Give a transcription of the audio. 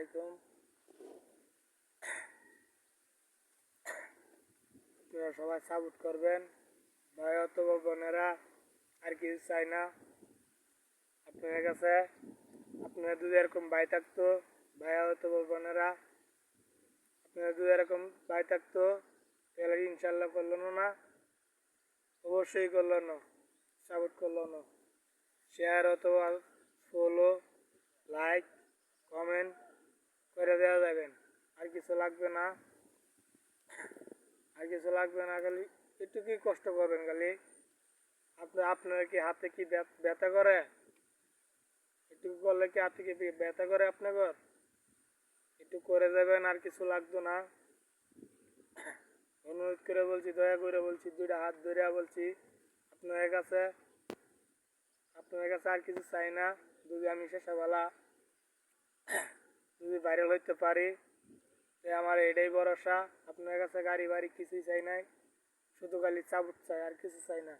আলাইকুম। আপনারা সবাই সাপোর্ট করবেন। ভাই অথবা বোনেরা, আর কিছু চাই না আপনাদের কাছে। আপনারা যদি এরকম ভাই থাকতো, ভাই অথবা বোনেরা, আপনারা যদি এরকম ভাই থাকতো তাহলে ইনশাল্লাহ করলো না, অবশ্যই করলো না, সাপোর্ট করলো না, শেয়ার অথবা ফলো, লাইক, কমেন্ট করে দেওয়া যাবেন। আর কিছু লাগবে না, আর কিছু লাগবে না, খালি একটু কি কষ্ট করবেন খালি। আপনার কি হাতে কি ব্যথা করে? একটু করলে কি হাতে কি ব্যথা করে আপনার? একটু করে দেবেন, আর কিছু লাগতো না। অনুরোধ করে বলছি, দয়া করে বলছি, দুইটা হাত ধরে বলছি আপনাদের কাছে। আপনাদের কাছে আর কিছু চাই না। যদি আমি শেষবেলা যদি ভাইরাল হইতে পারি, আমার এটাই ভরসা। আপনার কাছে গাড়ি বাড়ি কিছুই চাই নাই, শুধু খালি চাবুক চাই, আর কিছু চাই না।